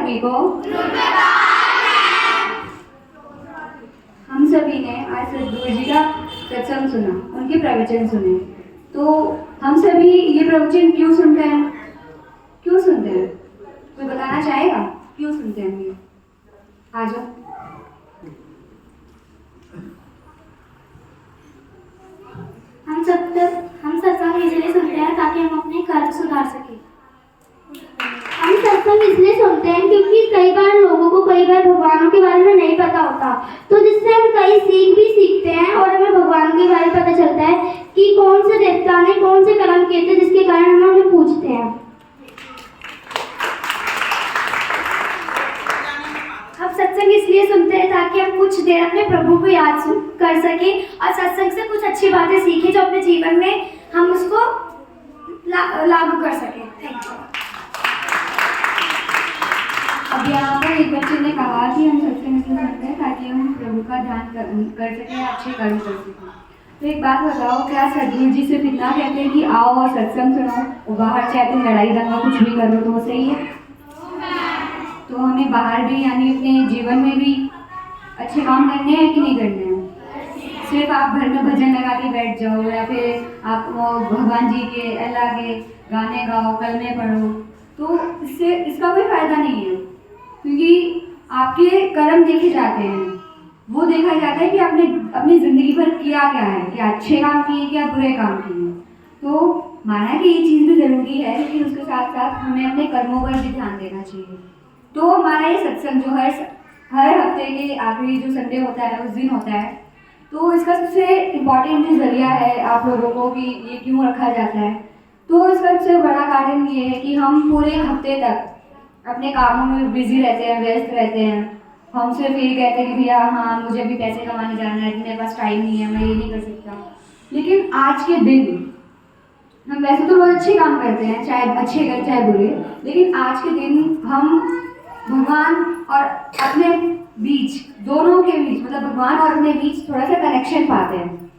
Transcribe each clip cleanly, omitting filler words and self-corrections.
सभी को। हम सभी ने आज सदगुरु जी का सत्संग सुना, उनके प्रवचन सुने। तो हम सभी ये प्रवचन क्यों सुनते हैं? क्यों सुनते हैं? कोई बताना चाहेगा क्यों सुनते हैं ये? आ जाओ। हम सत्संग इसलिए सुनते हैं ताकि हम अपने कर्म सुधार सकें। हम सत्संग इसलिए सुनते हैं क्योंकि कई बार लोगों को भगवानों के बारे में नहीं पता होता, तो जिससे हम कई सीख भी सीखते हैं और हमें भगवान के बारे में पता चलता है कि कौन से देवता ने कौन से कर्म किए थे जिसके कारण हम उन्हें पूजते हैं। हम सत्संग इसलिए सुनते हैं ताकि हम कुछ देर अपने प्रभु को याद कर सके और सत्संग से कुछ अच्छी बातें सीखें जो अपने जीवन में हम उसको लागू कर सकें। Thank you. अब यहाँ पर एक बच्चे ने कहा कि हम सत्संग इसलिए सुनते हैं ताकि हम प्रभु का ध्यान कर सकें, अच्छे कर्म कर सकें। तो एक बात बताओ, क्या सदगुरु जी सिर्फ इतना कहते हैं कि आओ और सत्संग सुनो और बाहर चाहे तुम लड़ाई दंगा कुछ भी करो तो वो सही है? तो हमें बाहर भी यानी अपने जीवन में भी अच्छे काम करने हैं कि नहीं करने हैं? सिर्फ आप घर में भजन लगा के बैठ जाओ या फिर आप भगवान जी के अल्लाह के गाने गाओ, कलमे पढ़ो, तो इससे इसका कोई फायदा नहीं है, क्योंकि आपके कर्म देखे जाते हैं। वो देखा जाता है कि आपने अपनी ज़िंदगी भर किया क्या है, क्या अच्छे काम किए क्या बुरे काम किए। तो माना कि ये चीज़ भी ज़रूरी है, लेकिन उसके साथ साथ हमें अपने कर्मों पर भी ध्यान देना चाहिए। तो हमारा ये सत्संग जो हर हफ्ते के आखिरी जो संडे होता है उस दिन होता है, तो इसका सबसे इम्पॉर्टेंट जो जरिया है आप लोगों को कि ये क्यों रखा जाता है, तो इसका सबसे बड़ा कारण ये है कि हम पूरे हफ्ते तक अपने कामों में बिजी रहते हैं, व्यस्त रहते हैं। हम सिर्फ ये कहते हैं कि भैया हाँ मुझे भी पैसे कमाने जाना है, मेरे पास टाइम नहीं है, मैं ये नहीं कर सकता। लेकिन आज के दिन हम वैसे तो रोज अच्छे काम करते हैं, चाहे अच्छे कर चाहे बुरे, लेकिन आज के दिन हम भगवान और अपने बीच, दोनों के बीच, मतलब भगवान और अपने बीच थोड़ा सा कनेक्शन पाते हैं।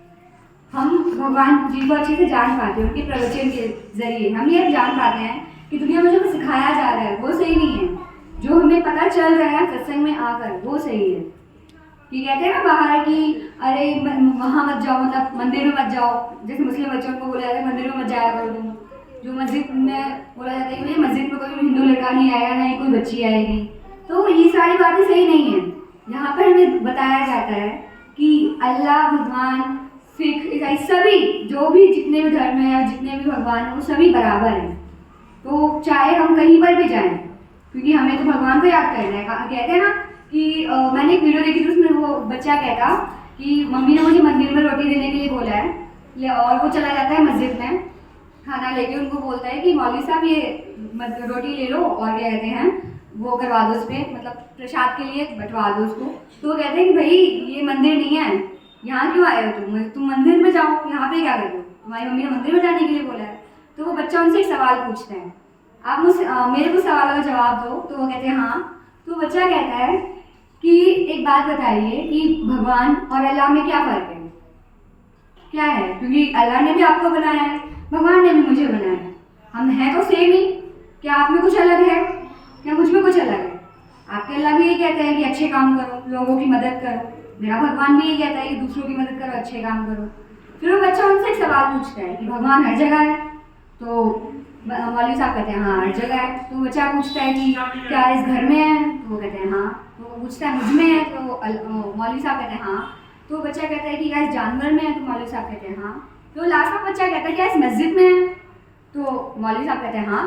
हम भगवान जी को अच्छे से जान पाते हैं, उनके प्रवचन के जरिए हम ये जान पाते हैं कि दुनिया में जो सिखाया जा रहा है वो सही नहीं है, जो हमें पता चल रहा है सत्संग में आकर वो सही है। कि कहते हैं ना बाहर कि अरे वहाँ मत जाओ, मतलब मंदिर में मत जाओ, जैसे मुस्लिम बच्चों को बोला जाता है मंदिर में मत जाया करो तुम। जो मस्जिद में बोला जाता है कि मस्जिद में कोई हिंदू लड़का नहीं आएगा, ना ही कोई बच्ची आएगी। तो ये सारी बातें सही नहीं है। यहाँ पर हमें बताया जाता है कि अल्लाह, भगवान, सिख, ईसाई सभी जो भी जितने भी धर्म हैं या जितने भी भगवान हैं वो सभी बराबर हैं। तो चाहे हम कहीं पर भी जाएं, क्योंकि हमें तो भगवान को याद करना है। कहते हैं ना कि मैंने एक वीडियो देखी थी, उसमें वो बच्चा कहता कि मम्मी ने मुझे मंदिर में रोटी देने के लिए बोला है, और वो चला जाता है मस्जिद में खाना लेके, उनको बोलता है कि मौलवी साहब ये रोटी ले लो और क्या कहते हैं वो करवा दो, उस पर मतलब प्रसाद के लिए बंटवा दो उसको। तो वो कहते हैं कि भाई ये मंदिर नहीं है, यहाँ क्यों आए हो तुम मंदिर में जाओ, यहाँ पे क्या कर रहे हो, तुम्हारी मम्मी ने मंदिर में जाने के लिए बोला है। तो वो बच्चा उनसे एक सवाल पूछता है, आप मुझसे मेरे को सवाल का जवाब दो। तो वो कहते हैं हाँ। तो बच्चा कहता है कि एक बात बताइए कि भगवान और अल्लाह में क्या फ़र्क है, क्या है? क्योंकि अल्लाह ने भी आपको बनाया है, भगवान ने भी मुझे बनाया है, हम हैं तो सेम ही। क्या आप में कुछ अलग है? क्या मुझ में कुछ अलग है? आपके अल्लाह भी ये कहते हैं कि अच्छे काम करो, लोगों की मदद करो, मेरा भगवान भी ये कहता है कि दूसरों की मदद करो, अच्छे काम करो। फिर वो बच्चा उनसे एक सवाल पूछता है कि भगवान हर जगह है? तो मौलवी साहब कहते हैं हाँ हर जगह है। तो बच्चा पूछता है कि क्या इस घर में है? तो वो कहते हैं हाँ। तो वो पूछता है मुझ में है? तो मौलवी साहब कहते हैं हाँ। तो बच्चा कहता है कि क्या इस जानवर में है? तो मौलवी साहब कहते हैं हाँ। तो लास्ट में बच्चा कहता है क्या इस मस्जिद में है? तो मौलवी साहब कहते हैं हाँ।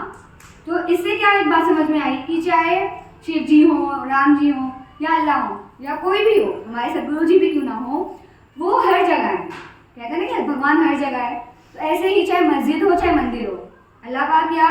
तो इससे क्या एक बात समझ में आई कि चाहे शिव जी हो, राम जी हो या अल्लाह हो या कोई भी हो, हमारे सदगुरु जी भी क्यों ना हो, वो हर जगह है। कहते हैं ना कि भगवान हर जगह है। तो ऐसे ही चाहे मस्जिद हो चाहे मंदिर हो, अल्लाह पाक या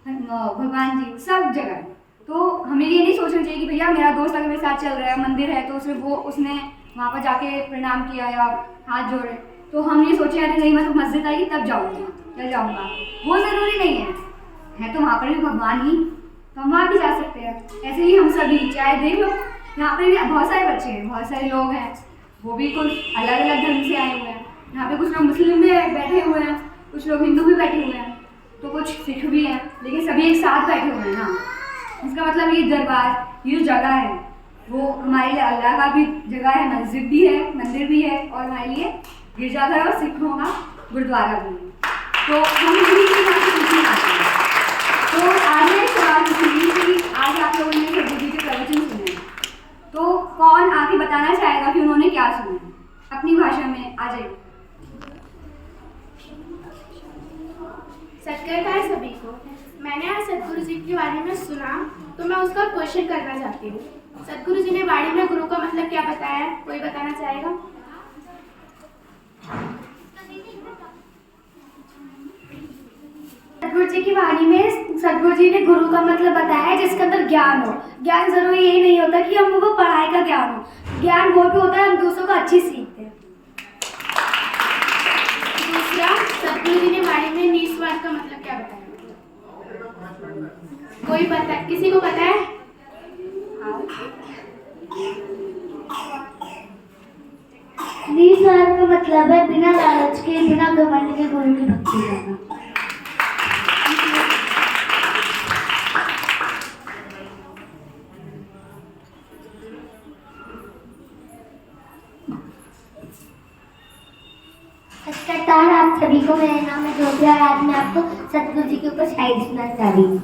भगवान जी सब जगह है। तो हमें ये नहीं सोचना चाहिए कि भैया मेरा दोस्त अगर मेरे साथ चल रहा है, मंदिर है तो सिर्फ वो उसने वहाँ पर जाके प्रणाम किया या हाथ जोड़े, तो हम ये सोचे अरे नहीं मैं तो मस्जिद आएगी तब जाऊँगी, चल जाऊँगा। वो ज़रूरी नहीं है तो वहाँ पर भी भगवान ही, तो हम वहाँ भी जा सकते हैं। ऐसे ही हम सभी, चाहे देख लो यहाँ पर भी बहुत सारे बच्चे हैं, बहुत सारे लोग हैं, वो भी कुछ अलग अलग धर्म से आए हुए हैं। यहाँ पे कुछ लोग मुस्लिम भी बैठे हुए हैं, कुछ लोग हिंदू भी बैठे हुए हैं, तो कुछ सिख भी हैं, लेकिन सभी एक साथ बैठे हुए हैं ना। इसका मतलब ये दरबार, ये जो जगह है वो हमारे लिए अल्लाह का भी जगह है, मस्जिद भी है, मंदिर भी है, और हमारे लिए गिरजाघर और सिखों का गुरुद्वारा भी है। तो हम इन्हीं की बात सीखने आते हैं। तो आज मैं सवाल पूछूंगी कि आज आप लोगों ने सदगुरु जी के प्रवचन सुने, तो कौन आके बताना चाहेगा कि उन्होंने क्या सुना अपनी भाषा में? आ जाइए। सत्कार सभी को। मैंने आज सतगुरु जी के बारे में सुना, तो मैं उसका क्वेश्चन करना चाहती हूँ। सतगुरु जी ने वाणी में गुरु का मतलब क्या बताया है? कोई बताना चाहेगा? सतगुरु जी की वाणी में सतगुरु जी ने गुरु का मतलब बताया है जिसके अंदर ज्ञान हो। ज्ञान जरूरी यही नहीं होता कि हम वो पढ़ाई का ज्ञान हो, ज्ञान वो भी होता है हम दूसरों को अच्छी सीखते हैं। दूसरा, सतगुरु जी ने वाणी में निस्वार्थ का मतलब क्या बताया? कोई पता, किसी को पता है? निस्वार्थ का मतलब है बिना लालच के, बिना घमंड के गुरु की भक्ति करना। नमस्कार आप सभी को, मेरा नाम है ज्योतिया। आज मैं आपको सतगुरु जी के ऊपर शायरी सुनाना चाह रही हूँ।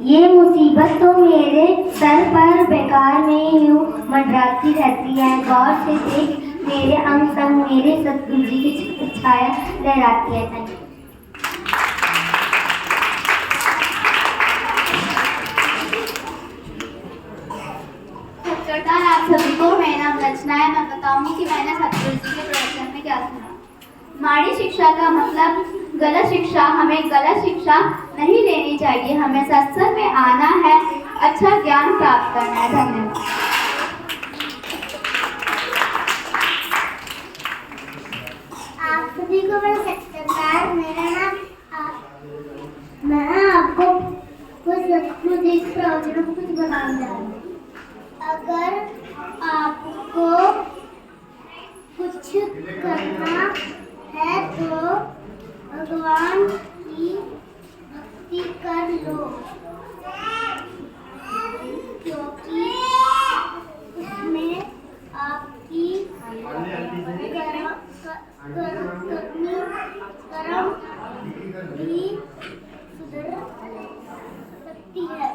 ये मुसीबत तो मेरे सर पर बेकार में यूं मंडराती रहती है, गौर से देख मेरे अंग संग मेरे सतगुरु जी की छाया लहराती है। आप सभी को, मेरा नाम रचना है। मैं बताऊंगी कि मैंने सतगुरु जी के प्रवचन में क्या सुना। माड़ी शिक्षा का मतलब गलत शिक्षा। हमें गलत शिक्षा नहीं लेनी चाहिए, हमें सत्संग में आना है, अच्छा ज्ञान प्राप्त करना है। धन्यवाद। आप सभी को मेरा सत्कार। मेरा नाम मैं आपको कुछ सतगुरु जी के प्रवचनों को कुछ बताने जा रही हूँ। अगर आपको कुछ करना है तो भगवान की भक्ति कर लो, क्योंकि उसमें आपकी कर्म भी सुधर सकती है।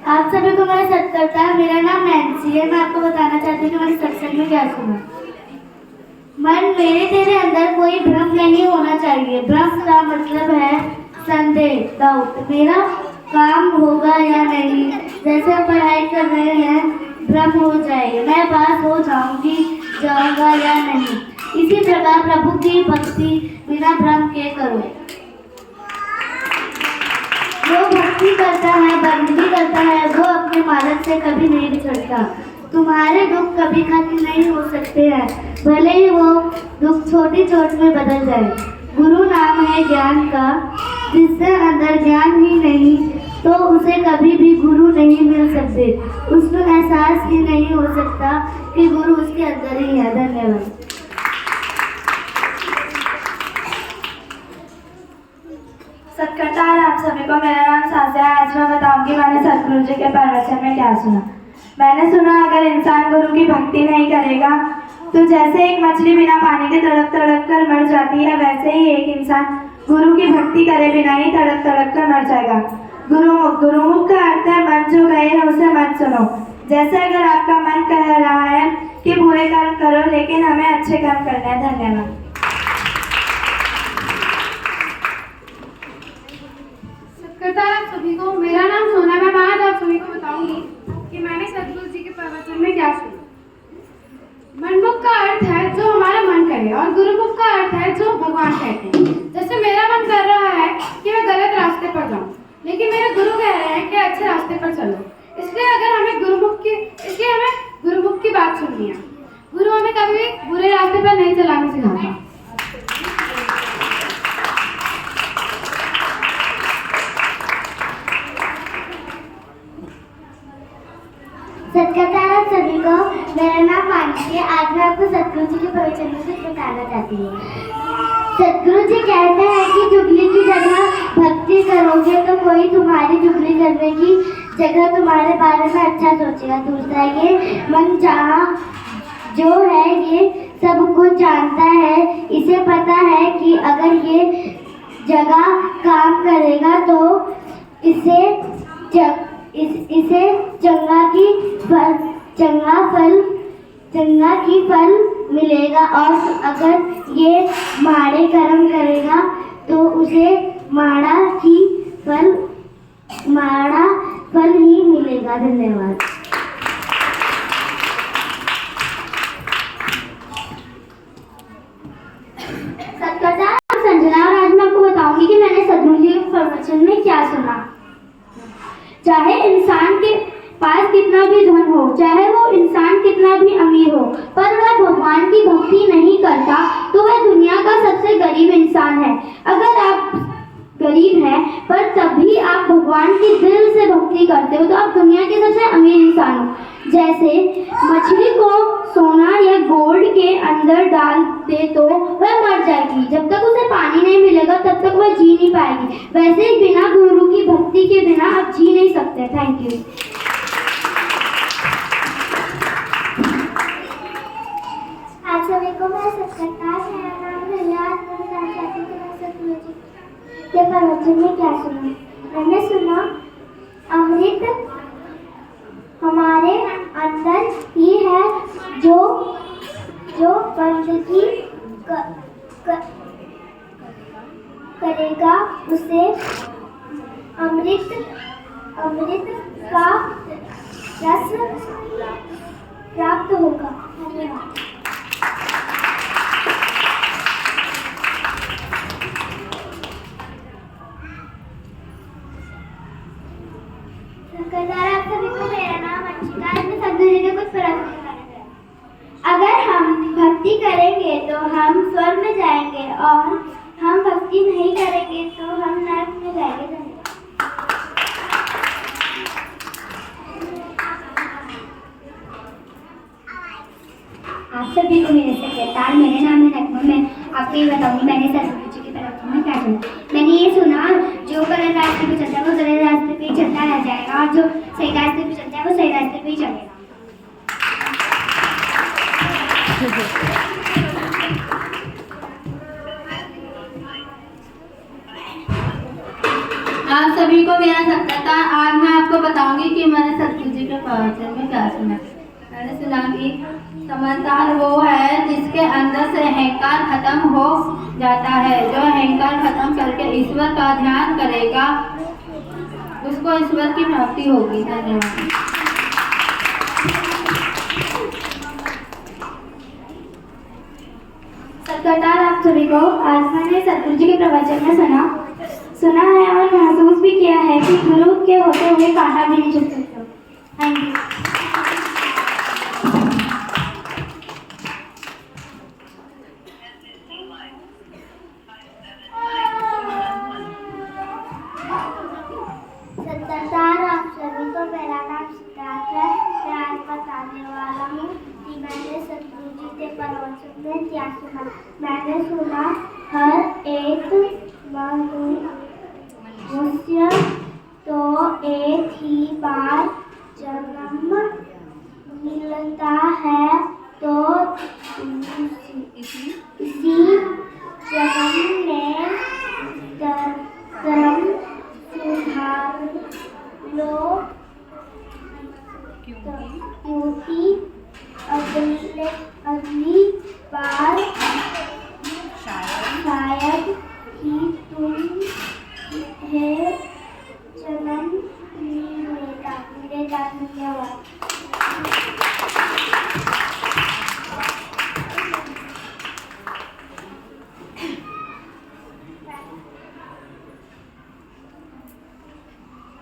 आप सभी को मेरा सत्कार। मेरा नाम नैन्सी है। मैं आपको बताना चाहती हूँ कि मैंने सत्संग में क्या सुना। मन मेरे तेरे अंदर कोई भ्रम नहीं होना चाहिए। भ्रम का मतलब है संदेह, डाउट, मेरा काम होगा या नहीं। जैसे हम पढ़ाई कर रहे हैं, भ्रम हो जाएगा, मैं पास हो जाऊंगा या नहीं। इसी प्रकार प्रभु की भक्ति बिना भ्रम के करो। जो भक्ति करता है, बंदगी करता है, वो अपने मालिक से कभी नहीं बिछड़ता। तुम्हारे दुख कभी खत्म नहीं हो सकते हैं, भले ही वो दुख छोटी चोट में बदल जाए। गुरु नाम है ज्ञान का, जिससे अंदर ज्ञान ही नहीं तो उसे कभी भी गुरु नहीं मिल सकते। उसमें एहसास ही नहीं हो सकता कि गुरु उसके अंदर ही है। धन्यवाद। सत्कार आप सभी को। मेरा नाम साजिया है। आज मैं बताऊंगी मैंने सतगुरु जी के प्रवचन में क्या सुना। मैंने सुना अगर इंसान गुरु की भक्ति नहीं करेगा तो जैसे एक मछली बिना पानी के तड़प तड़प कर मर जाती है, वैसे ही एक इंसान गुरु की भक्ति करे बिना ही तड़प तड़प कर मर जाएगा। गुरुमुख का अर्थ है मन जो गए है उसे मत सुनो। जैसे अगर आपका मन कह रहा है कि बुरे कर्म करो, लेकिन हमें अच्छे कर्म करने हैं। धन्यवाद। आप सभी को, मेरा नाम सोना है। मैं आज आप सभी को बताऊंगी कि मैंने सतगुरु जी के प्रवचन में क्या सुना। मनमुख का अर्थ है जो हमारा मन करे, और गुरुमुख का अर्थ है जो भगवान कहते हैं। जैसे मेरा मन कर रहा है कि मैं गलत रास्ते पर जाऊं, लेकिन मेरे गुरु कह रहे हैं कि अच्छे रास्ते पर चलो। इसलिए हमें गुरुमुख की बात सुननी है। गुरु हमें कभी बुरे रास्ते पर नहीं चलाना सिखाता। आप सभी को। मेरा नाम मानसी है। आज मैं आपको सतगुरु जी के प्रवचन में कुछ बताना चाहती हूँ। सतगुरु जी कहते हैं कि चुगली की जगह भक्ति करोगे तो कोई तुम्हारी चुगली करने की जगह तुम्हारे बारे में अच्छा सोचेगा। दूसरा, ये मन चाहा जो है ये सब कुछ जानता है। इसे पता है कि अगर ये जगह काम करेगा तो इसे चंगा की फल मिलेगा, और अगर ये माड़े कर्म करेगा तो उसे माड़ा फल ही मिलेगा। धन्यवाद। सत्कर्ता संजना, और आज मैं आपको बताऊंगी कि मैंने सतगुरु जी के प्रवचन में क्या सुना। चाहे इंसान के पास कितना भी धन हो, चाहे वो इंसान कितना भी अमीर हो, पर वह भगवान की भक्ति नहीं करता तो वह दुनिया का सबसे गरीब इंसान है। अगर आप गरीब हैं पर तब भी आप भगवान की दिल से भक्ति करते हो तो आप दुनिया के सबसे अमीर इंसान हो। जैसे मछली को सोना या गोल्ड के अंदर डाल दे तो वह मर जाएगी, जब तक उसे पानी नहीं मिलेगा तब तक वह जी नहीं पाएगी। वैसे ही बिना गुरु की भक्ति के बिना आप जी नहीं सकते। Thank you. आप सभी को मैं सत्कर्ता के प्रवचन में क्या सुना। मैंने सुना अमृत हमारे अंदर ही है, जो बंदगी करेगा उसे अमृत का रस प्राप्त होगा। धन्यवाद। आप सभी को मेरा नाम अंशिका है। मैं सतगुरु जी के कुछ प्रवचन बताने जा रही हूं। अगर हम भक्ति करेंगे तो हम स्वर्ग में जाएंगे, और हम भक्ति नहीं करेंगे तो हम नरक में जाएंगे। आप सभी को मेरे सत्कार। मेरा नाम है नगमा। मैं आपको ये बताऊंगी मैंने सतगुरु जी के प्रवचन में क्या सुना। मैंने ये सुना, जो गलत रास्ते पे चलता है वो गलत रास्ते पे ही चलता रह जाएगा, और जो सही रास्ते पे चलता है वो सही रास्ते पे ही चलेगा। आप सभी को मेरा सत्कार। आज मैं आपको बताऊंगी कि मैंने सतगुरु जी के प्रवचन में क्या सुना। मैंने सुना कि समझदार वो है जिसके अंदर से अहंकार खत्म हो जाता है। जो अहंकार खत्म करके ईश्वर का ध्यान करेगा उसको ईश्वर की प्राप्ति होगी। धन्यवाद। सत्कर्ता आप सभी को। आज मैंने सतगुरु जी के प्रवचन में सुना है और महसूस भी किया है कि गुरु के होते हुए कांटा भी नहीं चुभ सकता। Thank you. सत्कर्ता आप सभी को। मेरा नाम सिद्धार्थ है। मैं आज बताने वाला हूँ कि मैंने सतगुरु जी के प्रवचन में क्या सुना। मैंने सुना हर एक मनुष्य तो एक ही बार जन्म मिलता है, तो इसी जन्म में धर्म सुधार लो, क्योंकि अगली बार शायद ही तुम्हें जन्म मिलेगा। धन्यवाद।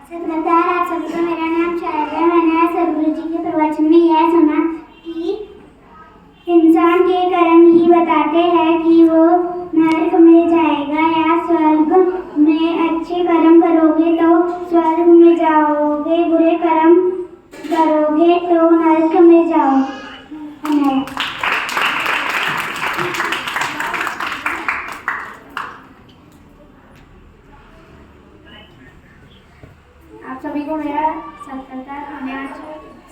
सत्कर्ता आप सभी को। मेरा नाम शायद है। मैंने सतगुरु जी के प्रवचन में यह सुना कि इंसान के कर्म ही बताते हैं कि वो नरक में जाएगा या स्वर्ग में। अच्छे कर्म करोगे तो स्वर्ग में जाओगे, बुरे कर्म करोगे तो नरक में आप सभी को मेरा सत्कार। हमने आज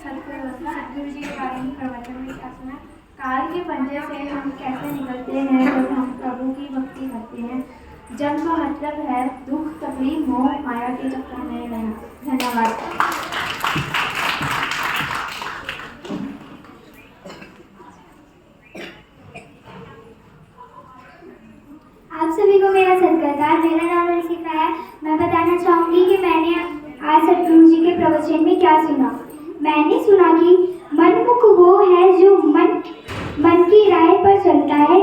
सतगुरु जी के बारे में प्रवचन में क्या सुना। काल के पंजे से हम कैसे निकलते हैं जब हम प्रभु की भक्ति करते हैं। जन्म का मतलब है दुख, तकलीफ, मोह, माया के चक्कर में रहना। धन्यवाद। आप सभी को मेरा सत्कार। मेरा नाम अर्शिका है। मैं बताना चाहूँगी कि मैंने आज सतगुरु जी के प्रवचन में क्या सुना। मैंने सुना कि मनमुख वो है जो मन की राह पर चलता है।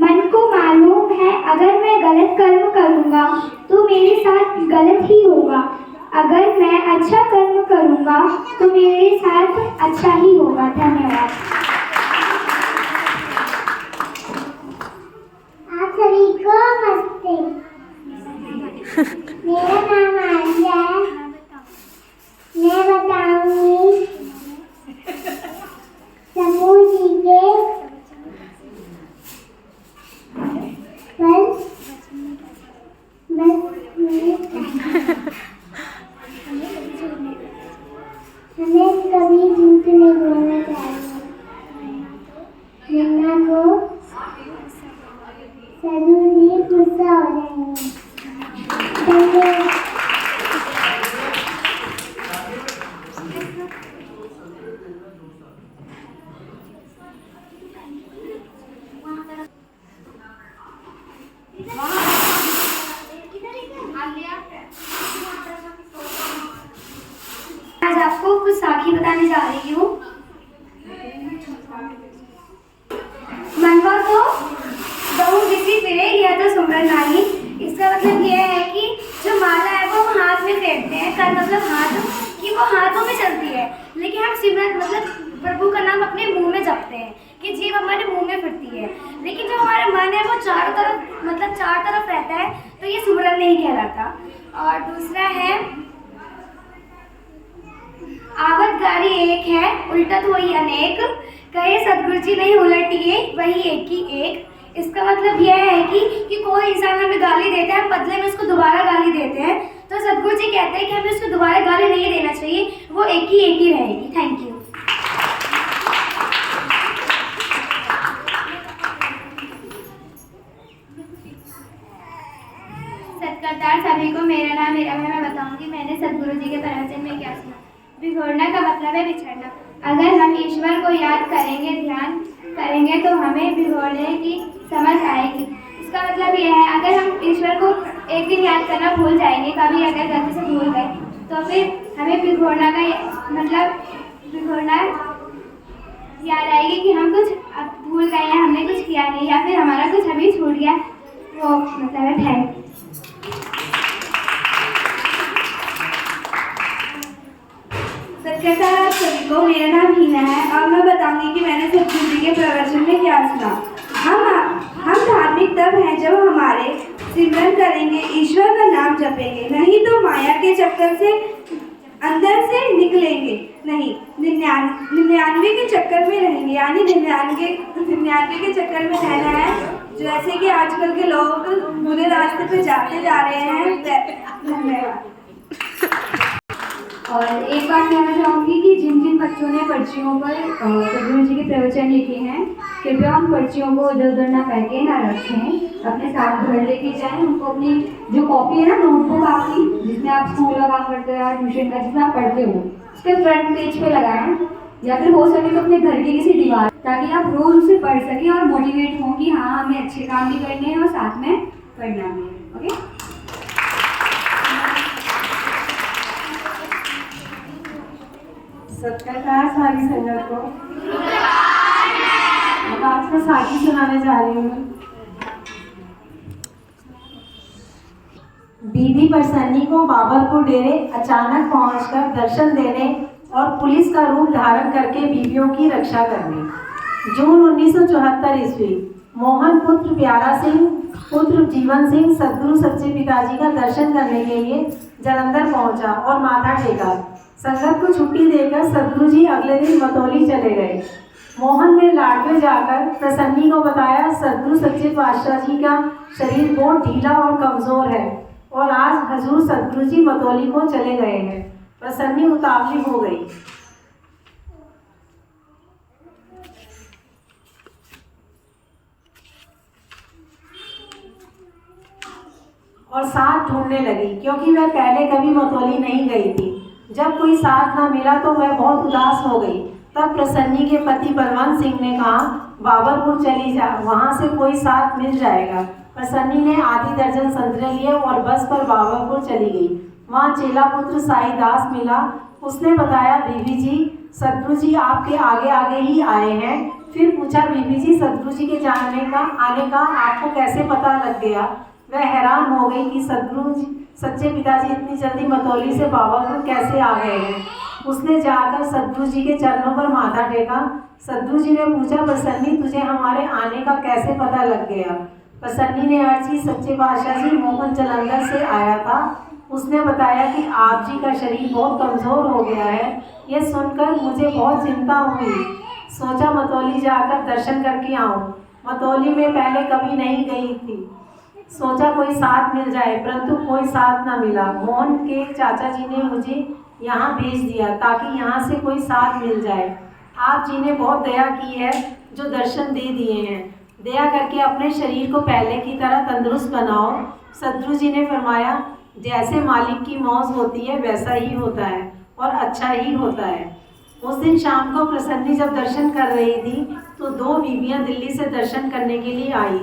मन को मालूम है अगर मैं गलत कर्म करूँगा तो मेरे साथ गलत ही होगा, अगर मैं अच्छा कर्म करूँगा तो मेरे साथ अच्छा ही होगा। धन्यवाद। आप सभी को नमस्ते। मेरा नाम आलिया है। मैं बताऊंगी समूह जी के हमें कभी झूठ नहीं बोलना चाहिए। निन्ना को सदुदी गुस्सा हो जाएंगे। धन्यवाद। आज आपको कुछ साखी बताने जा रही हूँ। मनवा को बहु किसी फिरे या तो सुमरन नारी। इसका मतलब यह है कि जो माला है वो हम हाथ में फेरते हैं। कर मतलब हाथ, कि वो हाथों में चलती है, लेकिन हम सिमरन मतलब प्रभु का नाम अपने मुंह में जपते हैं कि जीव हमारे मुंह में फिरती है। लेकिन जो हमारा मन है वो चारों तरफ रहता है, तो ये सुमरन नहीं कहलाता। और दूसरा है आवत गारी एक है, उल्टत हुई अनेक। कहे सतगुरु जी नहीं उलटिए वही एक ही एक। इसका मतलब यह है कि कोई इंसान हमें गाली देता है, हम बदले में उसको दोबारा गाली देते हैं, तो सतगुरु जी कहते हैं कि हमें उसको दोबारा गाली नहीं देना चाहिए, वो एक ही रहेगी। Thank you. सत्कार सभी को। मेरा नाम मीरा है। मैं बताऊंगी मैंने सतगुरु जी के प्रवचन में क्या सुना। बिछोड़ना का मतलब है बिछड़ना। अगर हम ईश्वर को याद करेंगे, ध्यान करेंगे तो हमें भिगोड़ने की समझ आएगी। इसका मतलब यह है अगर हम ईश्वर को एक दिन याद करना भूल जाएंगे, कभी अगर गलती से भूल गए, तो फिर हमें भिगोड़ना का मतलब भिगोड़ना याद आएगी कि हम कुछ अब भूल गए हैं, हमने कुछ किया नहीं, या फिर हमारा कुछ अभी छूट गया, वो मतलब है थैंक। सत्कार आप सभी को। मेरा नाम हीना है और मैं बताऊंगी कि मैंने सतगुरु जी के प्रवचन में क्या सुना। हम धार्मिक तब हैं जब हमारे सिमरन करेंगे, ईश्वर का नाम जपेंगे, नहीं तो माया के चक्कर से अंदर से निकलेंगे नहीं, 99 के चक्कर में रहेंगे। यानी 99 के चक्कर में रहना है, जैसे कि आजकल के लोग बुरे रास्ते पे जाते जा रहे हैं। धन्यवाद। और एक बात कहना चाहूँगी कि जिन जिन बच्चों ने पर्चियों पर सतगुरु जी के प्रवचन लिखे हैं, कृपया उन पर्चियों को इधर उधर ना फेंके, ना रखें, अपने साथ घर लेके जाएं। उनको अपनी जो कॉपी है ना, नोटबुक आपकी जिसमें आप स्कूल का काम करते हो या ट्यूशन का जिसमें आप पढ़ते हो, उसके फ्रंट पेज पे लगाएं, या फिर हो सके तो अपने घर की किसी दीवार, ताकि आप रोज उसे पढ़ सकें और मोटिवेट हों कि हाँ हमें अच्छे काम भी करने हैं और साथ में पढ़ना भी है। ओके। सत्कार सारी संगत को। अब आपको साखी सुनाने जा रही हूँ। बीबी परसन्नी को बाबरपुर डेरे अचानक पहुंचकर दर्शन देने और पुलिस का रूप धारण करके बीवियों की रक्षा करने। जून 1974 ईस्वी मोहन पुत्र प्यारा सिंह पुत्र जीवन सिंह सद्गुरु सच्चे पिताजी का दर्शन करने के लिए जालंधर पहुंचा और माथा टेका। संगत को छुट्टी देकर सद्गुरु जी अगले दिन मतौली चले गए। मोहन ने लाड में जाकर प्रसन्नी को बताया सद्गुरु सच्चे पातशाह जी का शरीर बहुत ढीला और कमजोर है और आज हजूर सद्गुरु जी मतौली को चले गए हैं। प्रसन्नी उतावली हो गई और साथ ढूंढने लगी, क्योंकि वह पहले कभी मतौली नहीं गई थी। जब कोई साथ ना मिला तो वह बहुत उदास हो गई। तब प्रसन्नी के पति बलवंत सिंह ने कहा, बाबरपुर चली जा, वहाँ से कोई साथ मिल जाएगा। प्रसन्नी ने आधी दर्जन संतरे लिए और बस पर बाबरपुर चली गई। वहाँ चेला पुत्र साई दास मिला। उसने बताया, बीबी जी सद्गुरु जी आपके आगे आगे ही आए हैं। फिर पूछा, बीबी जी सद्गुरु जी के आने का आपको कैसे पता लग गया? वह हैरान हो गई कि सद्गुरु जी सच्चे पिताजी इतनी जल्दी मतौली से बाबरपुर कैसे आ गए हैं। उसने जाकर सद्गुरु जी के चरणों पर माथा टेका। सद्गुरु जी ने पूछा, प्रसन्नी तुझे हमारे आने का कैसे पता लग गया? प्रसन्नी ने अर्ज की, सच्चे पातशाह जी मोहन जालंधर से आया था। उसने बताया कि आप जी का शरीर बहुत कमज़ोर हो गया है। यह सुनकर मुझे बहुत चिंता हुई। सोचा मतौली जाकर दर्शन करके आऊँ। मतौली में पहले कभी नहीं गई थी। सोचा कोई साथ मिल जाए, परंतु कोई साथ ना मिला। मोहन के चाचा जी ने मुझे यहाँ भेज दिया ताकि यहाँ से कोई साथ मिल जाए। आप जी ने बहुत दया की है जो दर्शन दे दिए हैं। दया करके अपने शरीर को पहले की तरह तंदुरुस्त बनाओ। सद्गुरु जी ने फरमाया, जैसे मालिक की मौज होती है वैसा ही होता है और अच्छा ही होता है। उस दिन शाम को प्रसन्नी जब दर्शन कर रही थी तो दो बीबियाँ दिल्ली से दर्शन करने के लिए आई।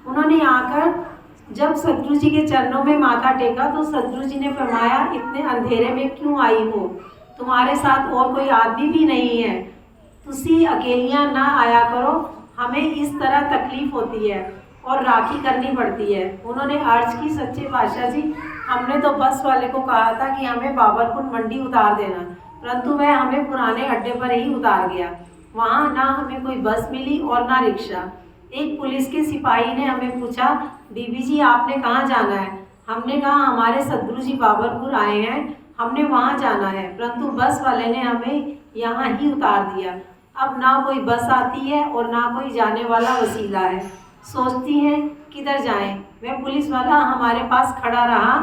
उन्होंने आकर जब सद्गुरु जी के चरणों में माथा टेका तो सद्गुरु जी ने फरमाया, इतने अंधेरे में क्यों आई हो? तुम्हारे साथ और कोई आदमी भी नहीं है। तुसी अकेलियाँ ना आया करो, हमें इस तरह तकलीफ होती है और राखी करनी पड़ती है। उन्होंने अर्ज की, सच्चे पातशाह जी हमने तो बस वाले को कहा था कि हमें बाबरपुर मंडी उतार देना, परंतु वह हमें पुराने अड्डे पर ही उतार गया। वहाँ ना हमें कोई बस मिली और ना रिक्शा। एक पुलिस के सिपाही ने हमें पूछा, बीबी जी आपने कहाँ जाना है? हमने कहा, हमारे सद्गुरु जी बाबरपुर आए हैं, हमने वहाँ जाना है, परंतु बस वाले ने हमें यहाँ ही उतार दिया। अब ना कोई बस आती है और ना कोई जाने वाला वसीला है। सोचती हैं किधर जाएं। वह पुलिस वाला हमारे पास खड़ा रहा।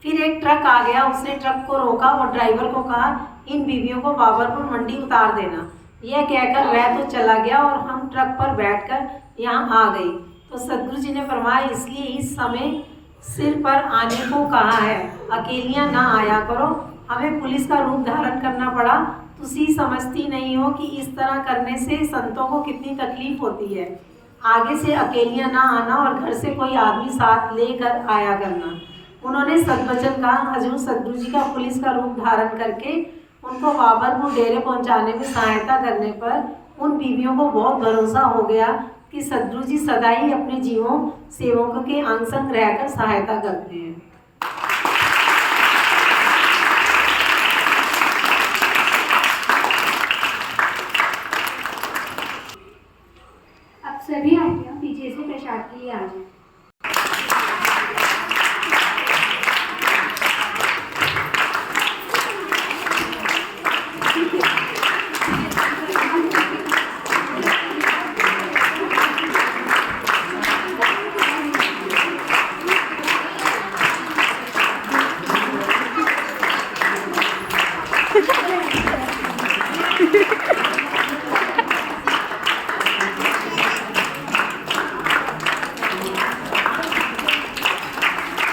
फिर एक ट्रक आ गया। उसने ट्रक को रोका और ड्राइवर को कहा, इन बीवियों को बाबरपुर मंडी उतार देना। यह कहकर वह तो चला गया और हम ट्रक पर बैठकर यहाँ आ गए। तो सद्गुरु जी ने फरमाया, इसलिए इस समय सिर पर आने को कहा है, अकेलियाँ ना आया करो। हमें पुलिस का रूप धारण करना पड़ा। तुसी समझती नहीं हो कि इस तरह करने से संतों को कितनी तकलीफ होती है। आगे से अकेलियाँ ना आना और घर से कोई आदमी साथ लेकर आया करना। उन्होंने सद्वचन कहा। हजूर सद्गुरु जी का पुलिस का रूप धारण करके उनको बाबरपुर डेरे पहुंचाने में सहायता करने पर उन बीवियों को बहुत भरोसा हो गया कि सद्गुरु जी सदा ही अपने जीवों सेवकों के अंग संग रहकर सहायता करते हैं। अब सभी आंटियाँ पीछे से प्रसाद के लिए आ जाएं।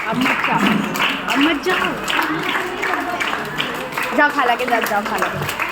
अब मत जाओ, जाओ खाला के जाओ, खाला के।